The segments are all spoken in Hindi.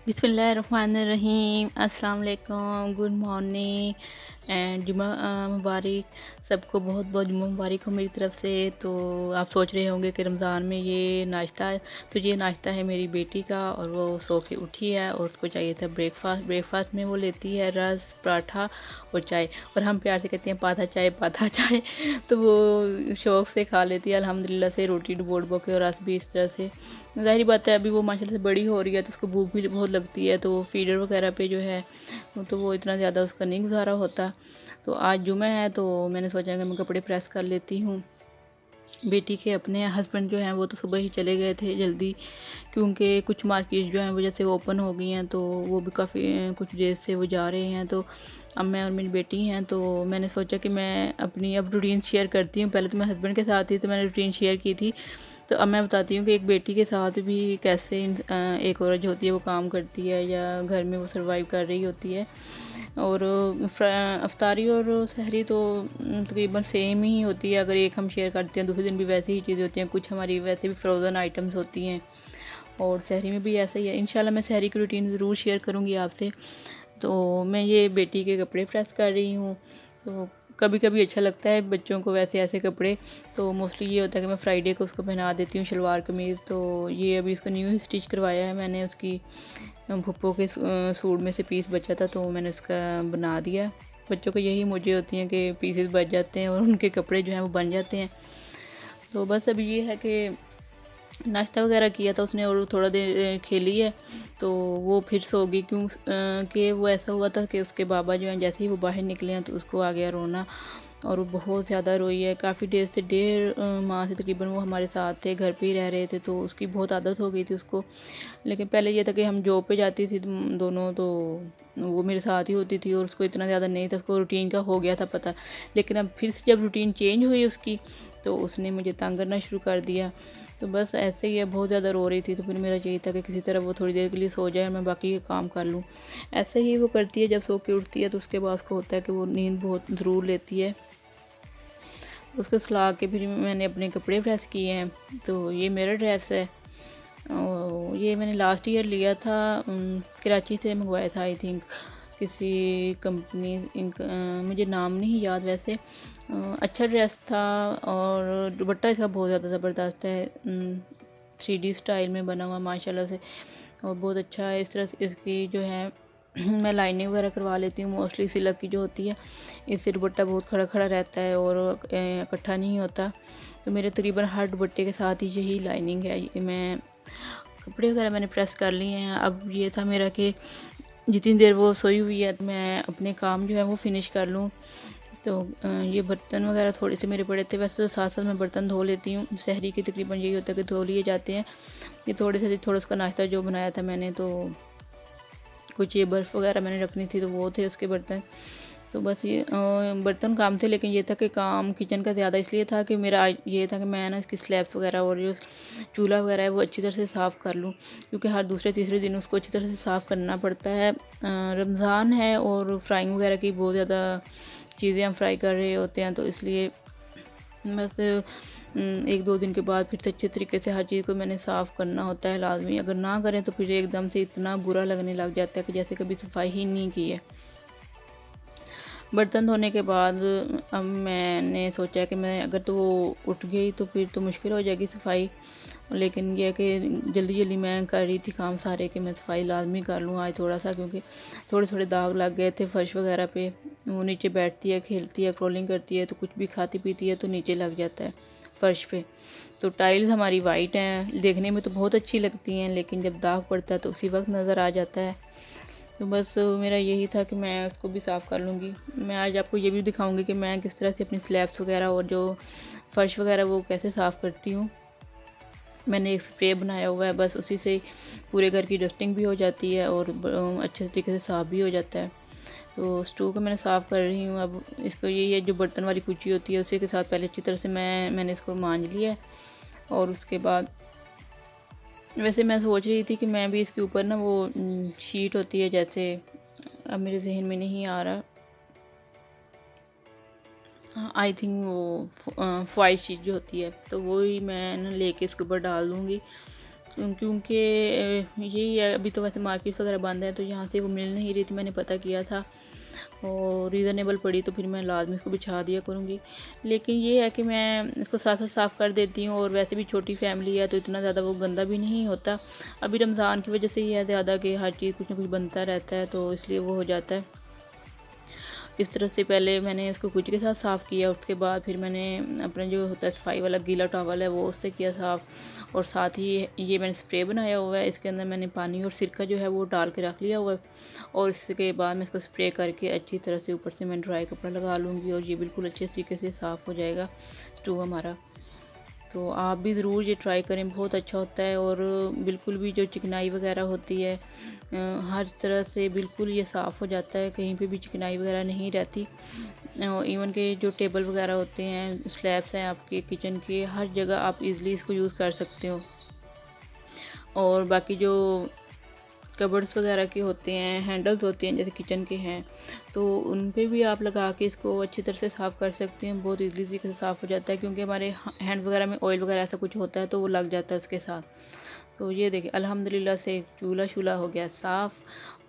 बिस्मिल्लाहिर्रहमानिर्रहीम। अस्सलाम वालेकुम, गुड मॉर्निंग एंड जुमा मुबारक। सबको बहुत बहुत जुमा मुबारक हो मेरी तरफ़ से। तो आप सोच रहे होंगे कि रमज़ान में ये नाश्ता है, तो ये नाश्ता है मेरी बेटी का और वो सो के उठी है और उसको चाहिए था ब्रेकफ़ास्ट। ब्रेकफ़ास्ट में वो लेती है रस, पराठा और चाय, और हम प्यार से कहते हैं पाथा चाय पाथा चाय। तो वो शौक़ से खा लेती है अल्हम्दुलिल्लाह से, रोटी डुबो डुबो के और रस भी इस तरह से। ज़ाहिर बात है अभी वो माशाल्लाह से बड़ी हो रही है तो उसको भूख भी बहुत लगती है, तो फीडर वगैरह पे जो है तो वो इतना ज़्यादा उसका नहीं गुजारा होता। तो आज जुम्मा है तो मैंने सोचा कि मैं कपड़े प्रेस कर लेती हूँ। बेटी के अपने हस्बैंड जो हैं वो तो सुबह ही चले गए थे जल्दी, क्योंकि कुछ मार्केट जो हैं वो जैसे ओपन हो गई हैं, तो वो भी काफ़ी कुछ देर से वो जा रहे हैं। तो अब मैं और मेरी बेटी हैं, तो मैंने सोचा कि मैं अपनी अब रूटीन शेयर करती हूँ। पहले तो मैं हस्बैंड के साथ थी तो मैंने रूटीन शेयर की थी, तो अब मैं बताती हूँ कि एक बेटी के साथ भी कैसे एक औरत जो होती है वो काम करती है या घर में वो सर्वाइव कर रही होती है। और अफ्तारी और सहरी तो तकरीबन सेम ही होती है। अगर एक हम शेयर करते हैं दूसरे दिन भी वैसी ही चीज़ें होती हैं, कुछ हमारी वैसे भी फ्रोज़न आइटम्स होती हैं और सहरी में भी ऐसा ही है। इंशाल्लाह मैं सहरी की रूटीन ज़रूर शेयर करूँगी आपसे। तो मैं ये बेटी के कपड़े प्रेस कर रही हूँ। तो कभी कभी अच्छा लगता है बच्चों को वैसे ऐसे कपड़े, तो मोस्टली ये होता है कि मैं फ्राइडे को उसको पहना देती हूँ शलवार कमीज़। तो ये अभी उसको न्यू स्टिच करवाया है मैंने, उसकी फुप्पो के सूट में से पीस बचा था तो मैंने उसका बना दिया। बच्चों को यही मौजें होती हैं कि पीसेस बच जाते हैं और उनके कपड़े जो हैं वो बन जाते हैं। तो बस अभी ये है कि नाश्ता वगैरह किया था उसने और थोड़ा देर खेली है तो वो फिर सो गई, क्यों कि वो ऐसा हुआ था कि उसके बाबा जो हैं जैसे ही वो बाहर निकले हैं तो उसको आ गया रोना, और वो बहुत ज़्यादा रोई है। काफ़ी देर से, 1.5 माह से तकरीबन वो हमारे साथ थे, घर पे ही रह रहे थे, तो उसकी बहुत आदत हो गई थी उसको। लेकिन पहले ये था कि हम जॉब पे जाती थी दोनों, तो वो मेरे साथ ही होती थी और उसको इतना ज़्यादा नहीं था, उसको रूटीन का हो गया था पता। लेकिन अब फिर से जब रूटीन चेंज हुई उसकी तो उसने मुझे तंग करना शुरू कर दिया। तो बस ऐसे ही है, बहुत ज़्यादा रो रही थी, तो फिर मेरा यही था कि किसी तरह वो थोड़ी देर के लिए सो जाए, मैं बाकी ये काम कर लूँ। ऐसे ही वो करती है, जब सो के उठती है तो उसके बाद उसको होता है कि वो नींद बहुत ज़रूर लेती है। उसको सुला के फिर मैंने अपने कपड़े प्रेस किए हैं। तो ये मेरा ड्रेस है और ये मैंने लास्ट ईयर लिया था, कराची से मंगवाया था आई थिंक, किसी कंपनी मुझे नाम नहीं याद वैसे। अच्छा ड्रेस था और दुपट्टा इसका बहुत ज़्यादा ज़बरदस्त है, 3D स्टाइल में बना हुआ माशाल्लाह से, और बहुत अच्छा है। इस तरह से इसकी जो है मैं लाइनिंग वगैरह करवा लेती हूँ मोस्टली, सिल्क की जो होती है, इससे दुपट्टा बहुत खड़ा खड़ा रहता है और इकट्ठा नहीं होता। तो मेरे तकरीबन हर दुपट्टे के साथ ही यही लाइनिंग है। मैं कपड़े वगैरह मैंने प्रेस कर लिए हैं। अब ये था मेरा कि जितनी देर वो सोई हुई है तो मैं अपने काम जो है वो फिनिश कर लूँ। तो ये बर्तन वगैरह थोड़े से मेरे पड़े थे, वैसे तो साथ साथ मैं बर्तन धो लेती हूँ। सहरी की तकरीबन यही होता है कि धो लिए जाते हैं। ये थोड़ा उसका नाश्ता जो बनाया था मैंने, तो कुछ ये बर्फ़ वगैरह मैंने रखनी थी तो वो थे उसके बर्तन। तो बस ये बर्तन काम थे, लेकिन ये था कि काम किचन का ज़्यादा इसलिए था कि मेरा ये था कि मैं ना इसकी स्लैब्स वगैरह और जो चूल्हा वगैरह है वो अच्छी तरह से साफ़ कर लूँ, क्योंकि हर दूसरे तीसरे दिन उसको अच्छी तरह से साफ़ करना पड़ता है। रमज़ान है और फ्राइंग वगैरह की बहुत ज़्यादा चीज़ें हम फ्राई कर रहे होते हैं, तो इसलिए बस 1-2 दिन के बाद फिर से अच्छे तरीके से हर चीज़ को मैंने साफ़ करना होता है लाजमी। अगर ना करें तो फिर एकदम से इतना बुरा लगने लग जाता है कि जैसे कभी सफाई ही नहीं की है। बर्तन धोने के बाद अब मैंने सोचा कि मैं अगर तो वो उठ गई तो फिर तो मुश्किल हो जाएगी सफाई, लेकिन यह कि जल्दी जल्दी मैं कर रही थी काम सारे कि मैं सफाई लाजमी कर लूँ आज थोड़ा सा, क्योंकि थोड़े थोड़े दाग लग गए थे फर्श वगैरह पे। वो नीचे बैठती है, खेलती है, क्रॉलिंग करती है, तो कुछ भी खाती पीती है तो नीचे लग जाता है फर्श पे। तो टाइल्स हमारी वाइट हैं, देखने में तो बहुत अच्छी लगती हैं, लेकिन जब दाग पड़ता है तो उसी वक्त नज़र आ जाता है। तो बस मेरा यही था कि मैं उसको भी साफ़ कर लूँगी। मैं आज आपको ये भी दिखाऊंगी कि मैं किस तरह से अपनी स्लैब्स वगैरह और जो फ़र्श वगैरह वो कैसे साफ़ करती हूँ। मैंने एक स्प्रे बनाया हुआ है, बस उसी से पूरे घर की डस्टिंग भी हो जाती है और अच्छे तरीके से साफ़ भी हो जाता है। तो स्टोव को मैंने साफ़ कर रही हूँ। अब इसको ये जो बर्तन वाली कुची होती है उसी के साथ पहले अच्छी तरह से मैंने इसको मांज लिया है, और उसके बाद वैसे मैं सोच रही थी कि मैं भी इसके ऊपर ना वो शीट होती है जैसे, अब मेरे जहन में नहीं आ रहा, आई थिंक वो फॉइल शीट जो होती है, तो वो ही मैं ना लेके इसके ऊपर डाल दूँगी। क्योंकि यही है, अभी तो वैसे मार्केट्स वगैरह बंद है तो यहाँ से वो मिल नहीं रही थी, मैंने पता किया था और रीज़नेबल पड़ी तो फिर मैं लाजमी इसको बिछा दिया करूँगी। लेकिन ये है कि मैं इसको साथ साथ साफ़ कर देती हूँ, और वैसे भी छोटी फैमिली है तो इतना ज़्यादा वो गंदा भी नहीं होता। अभी रमज़ान की वजह से ही है ज़्यादा कि हर चीज़ कुछ ना कुछ बनता रहता है तो इसलिए वो हो जाता है। इस तरह से पहले मैंने इसको कुछ के साथ साफ़ किया, उसके बाद फिर मैंने अपना जो होता है सफाई वाला गीला टॉवल है वो उससे किया साफ़, और साथ ही ये मैंने स्प्रे बनाया हुआ है, इसके अंदर मैंने पानी और सिरका जो है वो डाल के रख लिया हुआ है, और इसके बाद मैं इसको स्प्रे करके अच्छी तरह से ऊपर से मैं ड्राई कपड़ा लगा लूँगी और ये बिल्कुल अच्छे तरीके से साफ़ हो जाएगा स्टोव हमारा। तो आप भी ज़रूर ये ट्राई करें, बहुत अच्छा होता है, और बिल्कुल भी जो चिकनाई वगैरह होती है हर तरह से बिल्कुल ये साफ़ हो जाता है, कहीं पे भी चिकनाई वगैरह नहीं रहती। इवन के जो टेबल वगैरह होते हैं, स्लैब्स हैं आपके किचन के, हर जगह आप इजीली इसको यूज़ कर सकते हो। और बाकी जो कबर्ड्स वगैरह के होते हैं, हैंडल्स होते हैं जैसे किचन के हैं, तो उन पे भी आप लगा के इसको अच्छी तरह से साफ़ कर सकते हैं, बहुत ईज़िली तरीके से साफ़ हो जाता है, क्योंकि हमारे हैंड वगैरह में ऑयल वगैरह ऐसा कुछ होता है तो वो लग जाता है उसके साथ। तो ये देखिए अल्हम्दुलिल्लाह से चूल्हा शूल्हा हो गया साफ़,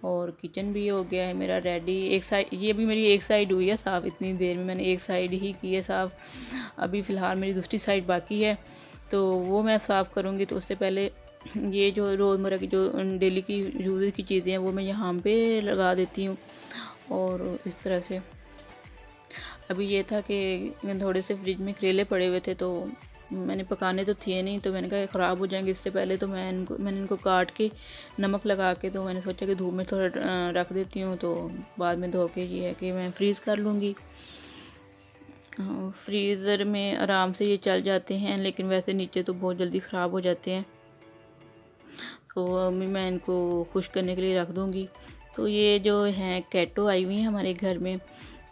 और किचन भी हो गया है मेरा रेडी। एक साइड, ये भी मेरी एक साइड हुई है साफ़, इतनी देर में मैंने एक साइड ही की है साफ़। अभी फ़िलहाल मेरी दूसरी साइड बाकी है तो वो मैं साफ़ करूँगी। तो उससे पहले ये जो रोज़मर्रा की जो डेली की यूज़ की चीज़ें हैं वो मैं यहाँ पे लगा देती हूँ। और इस तरह से अभी ये था कि थोड़े से फ्रिज में करेले पड़े हुए थे तो मैंने पकाने तो थे नहीं, तो मैंने कहा ख़राब हो जाएंगे, इससे पहले तो मैंने इनको काट के नमक लगा के, तो मैंने सोचा कि धूप में थोड़ा रख देती हूँ तो बाद में धो के ये है कि मैं फ्रीज़ कर लूँगी। फ्रीज़र में आराम से ये चल जाते हैं, लेकिन वैसे नीचे तो बहुत जल्दी ख़राब हो जाते हैं, तो अभी मैं इनको खुश करने के लिए रख दूँगी। तो ये जो हैं कैटो आई हुई हैं हमारे घर में,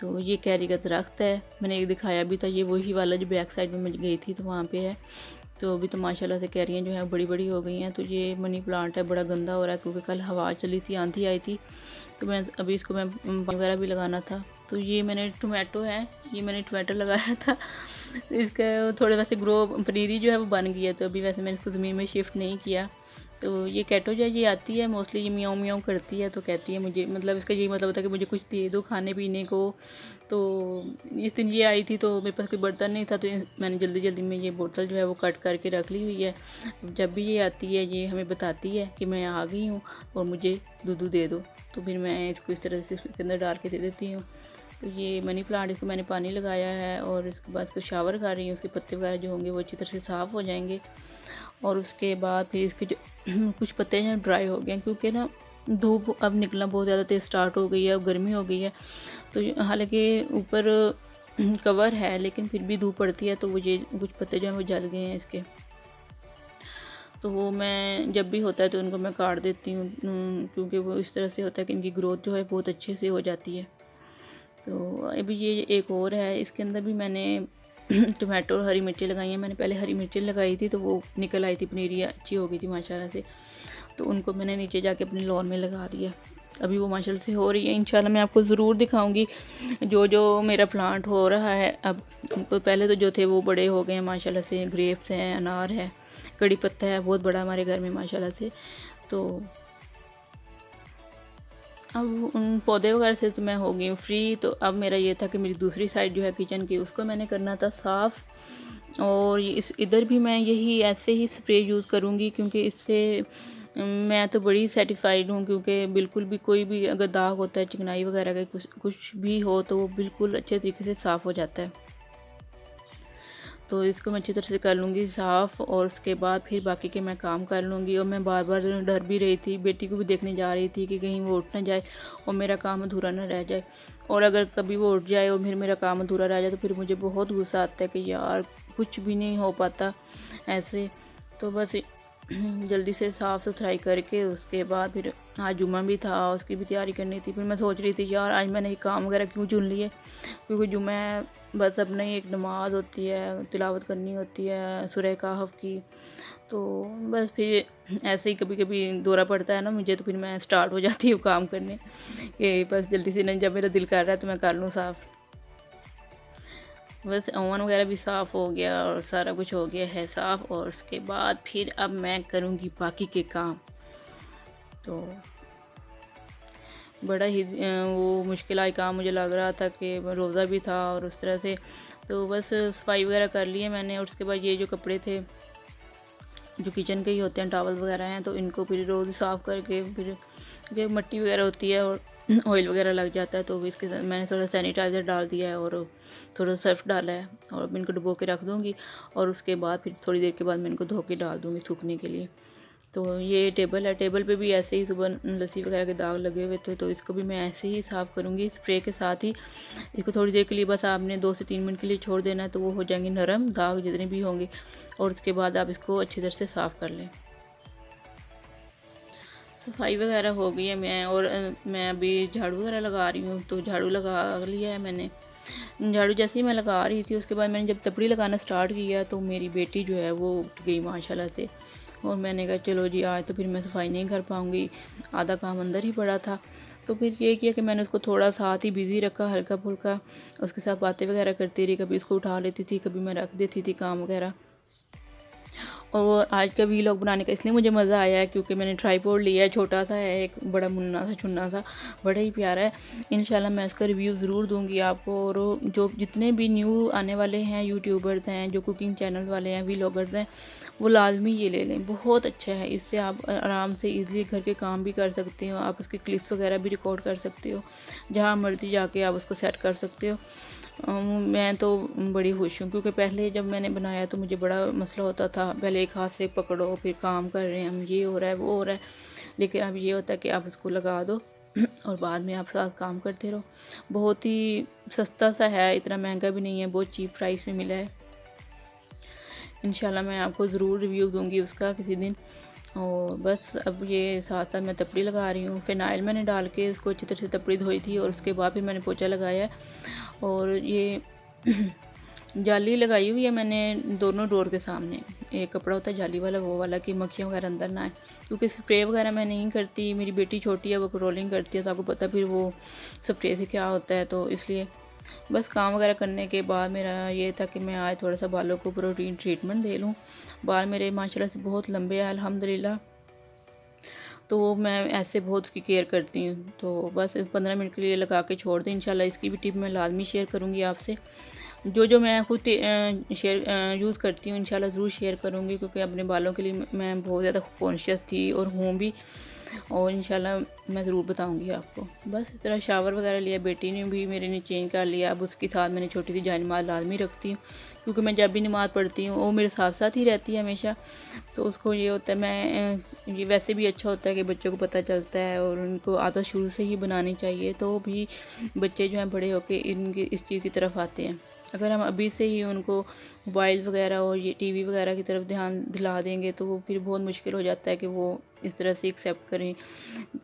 तो ये कैरी का दरख्त है, मैंने एक दिखाया भी था, ये वही वाला जो बैक साइड में मैं गई थी तो वहाँ पे है। तो अभी तो माशाल्लाह से कैरियाँ जो हैं बड़ी बड़ी हो गई हैं। तो ये मनी प्लांट है, बड़ा गंदा हो रहा है क्योंकि कल हवा चली थी, आंधी आई थी, तो मैं अभी इसको मैं वगैरह भी लगाना था। तो ये मैंने टोमेटो है, ये मैंने टमाटर लगाया था, तो इसका थोड़े वैसे ग्रो पनीरी जो है वो बन गई है, तो अभी वैसे मैंने इसको ज़मीन में शिफ्ट नहीं किया। तो ये कैटो जो है ये आती है मोस्टली, ये म्याऊं म्याऊं करती है, तो कहती है मुझे, मतलब इसका यही मतलब होता है कि मुझे कुछ दे दो खाने पीने को। तो इस दिन ये आई थी तो मेरे पास कोई बर्तन नहीं था, तो मैंने जल्दी जल्दी में ये बोतल जो है वो कट करके रख ली हुई है। जब भी ये आती है ये हमें बताती है कि मैं आ गई हूँ और मुझे दूध दे दो, तो फिर मैं इसको इस तरह से इसके अंदर डाल के दे देती हूँ। तो ये मनी प्लांट, इसको मैंने पानी लगाया है और इसके बाद इसको शावर कर रही हूँ, उसके पत्ते वगैरह जो होंगे वो अच्छी तरह से साफ़ हो जाएंगे। और उसके बाद फिर इसके जो कुछ पत्ते हैं ड्राई हो गए, क्योंकि ना धूप अब निकलना बहुत ज़्यादा तेज़ स्टार्ट हो गई है, अब गर्मी हो गई है, तो हालांकि ऊपर कवर है लेकिन फिर भी धूप पड़ती है, तो वो ये कुछ पत्ते जो हैं वो जल गए हैं इसके। तो वो मैं जब भी होता है तो उनको मैं काट देती हूँ, क्योंकि वो इस तरह से होता है कि इनकी ग्रोथ जो है बहुत अच्छे से हो जाती है। तो अभी ये एक और है, इसके अंदर भी मैंने टमाटो और हरी मिर्ची लगाई हैं। मैंने पहले हरी मिर्ची लगाई थी तो वो निकल आई थी, पनीरी अच्छी हो गई थी माशाल्लाह से, तो उनको मैंने नीचे जाके अपने लॉन में लगा दिया। अभी वो माशाल्लाह से हो रही है, इंशाल्लाह मैं आपको ज़रूर दिखाऊंगी जो जो मेरा प्लांट हो रहा है। अब उनको पहले तो जो थे वो बड़े हो गए हैं माशाल्लाह से, ग्रेप्स हैं, अनार है, कड़ी पत्ता है बहुत बड़ा हमारे घर में माशाल्लाह से। तो अब उन पौधे वगैरह से तो मैं हो गई हूँ फ्री। तो अब मेरा ये था कि मेरी दूसरी साइड जो है किचन की, उसको मैंने करना था साफ़, और इस इधर भी मैं यही ऐसे ही स्प्रे यूज़ करूँगी, क्योंकि इससे मैं तो बड़ी सेटिस्फाइड हूँ, क्योंकि बिल्कुल भी कोई भी अगर दाग होता है चिकनाई वगैरह का कुछ भी हो तो वो बिल्कुल अच्छे तरीके से साफ़ हो जाता है। तो इसको मैं अच्छी तरह से कर लूँगी साफ़, और उसके बाद फिर बाकी के मैं काम कर लूँगी। और मैं बार बार डर भी रही थी, बेटी को भी देखने जा रही थी कि कहीं वो उठ ना जाए और मेरा काम अधूरा ना रह जाए, और अगर कभी वो उठ जाए और फिर मेरा काम अधूरा रह जाए तो फिर मुझे बहुत गुस्सा आता है कि यार कुछ भी नहीं हो पाता ऐसे। तो बस जल्दी से साफ़ सुथराई करके उसके बाद फिर आज जुम्मा भी था, उसकी भी तैयारी करनी थी। फिर मैं सोच रही थी यार आज मैंने ये काम वगैरह क्यों चुन लिए, क्योंकि जुम्मा बस अपना ही एक नमाज होती है, तिलावत करनी होती है सूरह कहफ की। तो बस फिर ऐसे ही कभी कभी दौरा पड़ता है ना मुझे, तो फिर मैं स्टार्ट हो जाती हूँ काम करने कि बस जल्दी से, नहीं जब मेरा दिल कर रहा है तो मैं कर लूँ साफ़। बस ओवन वगैरह भी साफ़ हो गया और सारा कुछ हो गया है साफ़। और उसके बाद फिर अब मैं करूँगी बाकी के काम। तो बड़ा ही वो मुश्किल आया काम मुझे लग रहा था कि रोज़ा भी था और उस तरह से। तो बस सफाई वगैरह कर लिए मैंने। और उसके बाद ये जो कपड़े थे जो किचन के ही होते हैं, टॉवल वगैरह हैं, तो इनको फिर रोज़ साफ़ करके फिर ये मट्टी वगैरह होती है और ऑयल वगैरह लग जाता है, तो भी इसके साथ मैंने थोड़ा सैनिटाइज़र डाल दिया है और थोड़ा सर्फ डाला है। और अब इनको डुबो के रख दूँगी और उसके बाद फिर थोड़ी देर के बाद मैं इनको धो के डाल दूँगी सूखने के लिए। तो ये टेबल है, टेबल पे भी ऐसे ही सुबह लस्सी वगैरह के दाग लगे हुए थे, तो इसको भी मैं ऐसे ही साफ़ करूँगी स्प्रे के साथ ही। इसको थोड़ी देर के लिए बस आपने 2 से 3 मिनट के लिए छोड़ देना है, तो वो हो जाएंगे नरम दाग जितने भी होंगे। और उसके बाद आप इसको अच्छी तरह से साफ़ कर लें। सफाई वगैरह हो गई है मैं अभी झाड़ू वगैरह लगा रही हूँ। तो झाड़ू लगा लिया है मैंने। झाड़ू जैसे ही मैं लगा रही थी उसके बाद मैंने जब तपड़ी लगाना स्टार्ट किया तो मेरी बेटी जो है वो उठ गई माशाल्लाह से। और मैंने कहा चलो जी आज तो फिर मैं सफाई नहीं कर पाऊँगी, आधा काम अंदर ही पड़ा था। तो फिर ये किया कि मैंने उसको थोड़ा साथ ही बिज़ी रखा, हल्का फुल्का उसके साथ बातें वगैरह करती रही। कभी उसको उठा लेती थी, कभी मैं रख देती थी काम वगैरह। और वो आज का वीलॉग बनाने का इसलिए मुझे मज़ा आया है क्योंकि मैंने ट्राईपॉड लिया है, छोटा सा है, एक बड़ा मुन्ना सा चुन्ना सा, बड़ा ही प्यारा है। इंशाल्लाह मैं इसका रिव्यू ज़रूर दूंगी आपको। और जो जितने भी न्यू आने वाले हैं यूट्यूबर्स हैं, जो कुकिंग चैनल वाले हैं, वीलॉगर्स हैं, वो लाजमी ये ले लें, बहुत अच्छा है। इससे आप आराम से ईज़िली घर के काम भी कर सकते हो, आप उसकी क्लिप्स वगैरह भी रिकॉर्ड कर सकते हो, जहाँ मर्जी जाके आप उसको सेट कर सकते हो। मैं तो बड़ी खुश हूँ क्योंकि पहले जब मैंने बनाया तो मुझे बड़ा मसला होता था, पहले एक हाथ से पकड़ो फिर काम कर रहे हैं हम, ये हो रहा है वो हो रहा है। लेकिन अब ये होता है कि आप उसको लगा दो और बाद में आप साथ काम करते रहो। बहुत ही सस्ता सा है, इतना महंगा भी नहीं है, बहुत चीप प्राइस में मिला है। इंशाल्लाह मैं आपको ज़रूर रिव्यू दूँगी उसका किसी दिन। और बस अब ये साथ साथ मैं तपड़ी लगा रही हूँ। फ़िनाइल मैंने डाल के उसको अच्छी तरह से तपड़ी धोई थी और उसके बाद फिर मैंने पोछा लगाया। और ये जाली लगाई हुई है मैंने दोनों डोर के सामने। एक कपड़ा होता है जाली वाला, वो वाला कि मक्खियाँ वगैरह अंदर ना आए, क्योंकि स्प्रे वगैरह मैं नहीं करती। मेरी बेटी छोटी है, वो रोलिंग करती है, तो आपको पता फिर वो स्प्रे से क्या होता है। तो इसलिए बस काम वगैरह करने के बाद मेरा ये था कि मैं आज थोड़ा सा बालों को प्रोटीन ट्रीटमेंट दे लूँ। बाल मेरे माशाल्लाह से बहुत लंबे हैं अल्हम्दुलिल्लाह, तो मैं ऐसे बहुत उसकी केयर करती हूँ। तो बस 15 मिनट के लिए लगा के छोड़ दें। इंशाल्लाह इसकी भी टिप मैं लाजमी शेयर करूँगी आपसे। जो मैं खुद यूज़ करती हूँ इंशाल्लाह ज़रूर शेयर करूँगी, क्योंकि अपने बालों के लिए मैं बहुत ज़्यादा कॉन्शियस थी और हूँ भी। और इंशाल्लाह मैं ज़रूर बताऊँगी आपको। बस इस तरह शावर वगैरह लिया, बेटी ने भी मेरे ने चेंज कर लिया। अब उसके साथ मैंने छोटी सी जायनमाज़ लाजमी रखती हूँ, क्योंकि मैं जब भी नमाज़ पढ़ती हूँ वो मेरे साथ साथ ही रहती है हमेशा। तो उसको ये होता है ये वैसे भी अच्छा होता है कि बच्चों को पता चलता है और उनको आदत शुरू से ही बनानी चाहिए, तो भी बच्चे जो हैं बड़े होकर इनकी इस चीज़ की तरफ आते हैं। अगर हम अभी से ही उनको मोबाइल वगैरह और ये टीवी वगैरह की तरफ ध्यान दिला देंगे तो वो फिर बहुत मुश्किल हो जाता है कि वो इस तरह से एक्सेप्ट करें।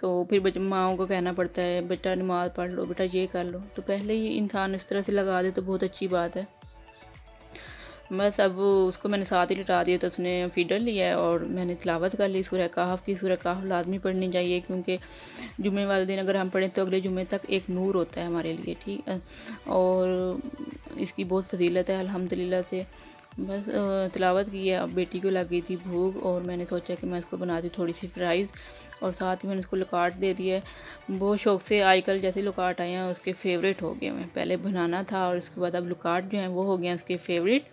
तो फिर बच्चे माँओं को कहना पड़ता है बेटा नमाज़ पढ़ लो, बेटा ये कर लो। तो पहले ही इंसान इस तरह से लगा दे तो बहुत अच्छी बात है। बस अब उसको मैंने साथ ही लिटा दिया, तो उसने फीडर लिया है और मैंने तिलावत कर ली सूरह कहफ की। सूरह कहफ लाजमी पढ़नी चाहिए, क्योंकि जुम्मे वाले दिन अगर हम पढ़ें तो अगले जुम्मे तक एक नूर होता है हमारे लिए, ठीक है। और इसकी बहुत फजीलत है अल्हम्दुलिल्लाह से। बस तिलावत की है। अब बेटी को लग गई थी भूख और मैंने सोचा कि मैं इसको बना दी थोड़ी सी फ्राइज़, और साथ ही मैंने उसको लुकाट दे दिया है। बहुत शौक़ से आजकल जैसे लुकाट आए हैं उसके फेवरेट हो गए हैं। पहले बनाना था और उसके बाद अब लुकाट जो हैं वो हो गए हैं उसके फेवरेट।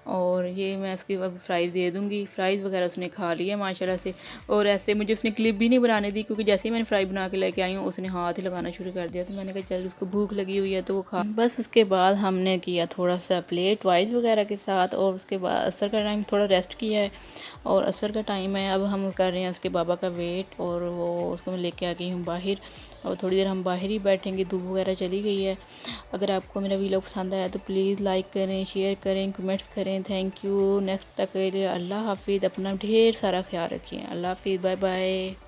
और ये मैं उसकी अब फ्राइज़ दे दूँगी। फ्राइज़ वगैरह उसने खा ली है माशाल्लाह से। और ऐसे मुझे उसने क्लिप भी नहीं बनाने दी, क्योंकि जैसे ही मैंने फ्राई बना के लेके आई हूँ उसने हाथ ही लगाना शुरू कर दिया। तो मैंने कहा चल उसको भूख लगी हुई है तो वो खा। बस उसके बाद हमने किया थोड़ा सा प्लेट वाइज वगैरह के साथ, और उसके बाद असर का टाइम थोड़ा रेस्ट किया है और असर का टाइम है। अब हम कर रहे हैं उसके बाबा का वेट, और वो उसको मैं लेके आ गई हूँ बाहर, और थोड़ी देर हम बाहर ही बैठेंगे, धूप वगैरह चली गई है। अगर आपको मेरा वीडियो पसंद आया तो प्लीज़ लाइक करें, शेयर करें, कमेंट्स करें। Thank you. नेक्स्ट तक के लिए अल्लाह हाफिज़। अपना ढेर सारा ख्याल रखिए। अल्लाह हाफिज़, बाय बाय।